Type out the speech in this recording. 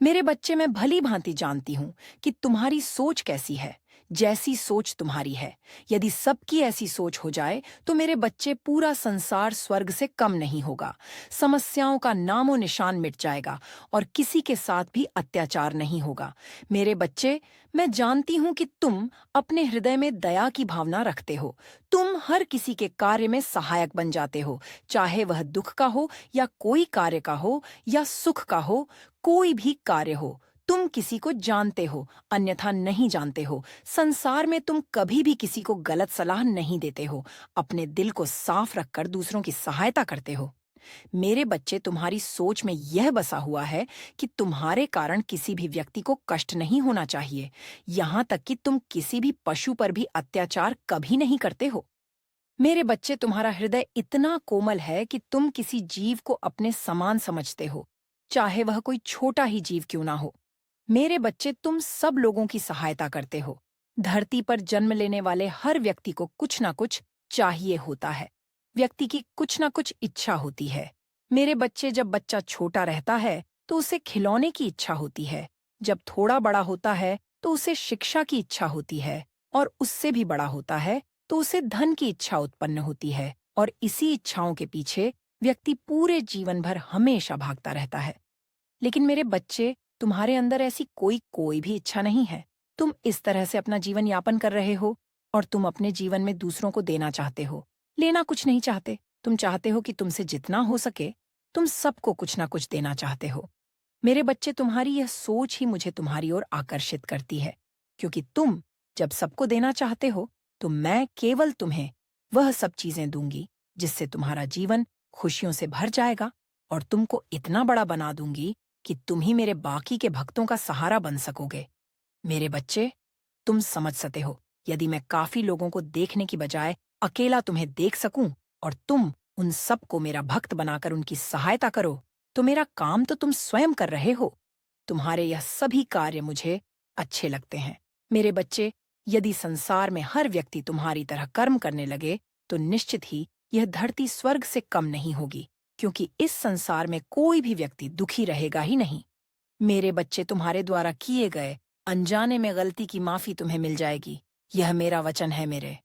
मेरे बच्चे, मैं भली भांति जानती हूँ कि तुम्हारी सोच कैसी है। जैसी सोच तुम्हारी है, यदि सबकी ऐसी सोच हो जाए तो मेरे बच्चे, पूरा संसार स्वर्ग से कम नहीं होगा। समस्याओं का नामो निशान मिट जाएगा और किसी के साथ भी अत्याचार नहीं होगा। मेरे बच्चे, मैं जानती हूँ कि तुम अपने हृदय में दया की भावना रखते हो। तुम हर किसी के कार्य में सहायक बन जाते हो, चाहे वह दुख का हो या कोई कार्य का हो या सुख का हो। कोई भी कार्य हो, तुम किसी को जानते हो, अन्यथा नहीं जानते हो। संसार में तुम कभी भी किसी को गलत सलाह नहीं देते हो। अपने दिल को साफ रखकर दूसरों की सहायता करते हो। मेरे बच्चे, तुम्हारी सोच में यह बसा हुआ है कि तुम्हारे कारण किसी भी व्यक्ति को कष्ट नहीं होना चाहिए। यहाँ तक कि तुम किसी भी पशु पर भी अत्याचार कभी नहीं करते हो। मेरे बच्चे, तुम्हारा हृदय इतना कोमल है कि तुम किसी जीव को अपने समान समझते हो, चाहे वह कोई छोटा ही जीव क्यों ना हो। मेरे बच्चे, तुम सब लोगों की सहायता करते हो। धरती पर जन्म लेने वाले हर व्यक्ति को कुछ ना कुछ चाहिए होता है। व्यक्ति की कुछ ना कुछ इच्छा होती है। मेरे बच्चे, जब बच्चा छोटा रहता है तो उसे खिलौने की इच्छा होती है। जब थोड़ा बड़ा होता है तो उसे शिक्षा की इच्छा होती है, और उससे भी बड़ा होता है तो उसे धन की इच्छा उत्पन्न होती है। और इसी इच्छाओं के पीछे व्यक्ति पूरे जीवन भर हमेशा भागता रहता है। लेकिन मेरे बच्चे, तुम्हारे अंदर ऐसी कोई कोई भी इच्छा नहीं है। तुम इस तरह से अपना जीवन यापन कर रहे हो, और तुम अपने जीवन में दूसरों को देना चाहते हो, लेना कुछ नहीं चाहते। तुम चाहते हो कि तुमसे जितना हो सके तुम सबको कुछ ना कुछ देना चाहते हो। मेरे बच्चे, तुम्हारी यह सोच ही मुझे तुम्हारी ओर आकर्षित करती है, क्योंकि तुम जब सबको देना चाहते हो तो मैं केवल तुम्हें वह सब चीजें दूंगी जिससे तुम्हारा जीवन खुशियों से भर जाएगा, और तुमको इतना बड़ा बना दूंगी कि तुम ही मेरे बाकी के भक्तों का सहारा बन सकोगे। मेरे बच्चे, तुम समझ सकते हो, यदि मैं काफी लोगों को देखने की बजाय अकेला तुम्हें देख सकूं और तुम उन सबको मेरा भक्त बनाकर उनकी सहायता करो, तो मेरा काम तो तुम स्वयं कर रहे हो। तुम्हारे यह सभी कार्य मुझे अच्छे लगते हैं। मेरे बच्चे, यदि संसार में हर व्यक्ति तुम्हारी तरह कर्म करने लगे तो निश्चित ही यह धरती स्वर्ग से कम नहीं होगी, क्योंकि इस संसार में कोई भी व्यक्ति दुखी रहेगा ही नहीं। मेरे बच्चे, तुम्हारे द्वारा किए गए अनजाने में गलती की माफी तुम्हें मिल जाएगी। यह मेरा वचन है मेरे।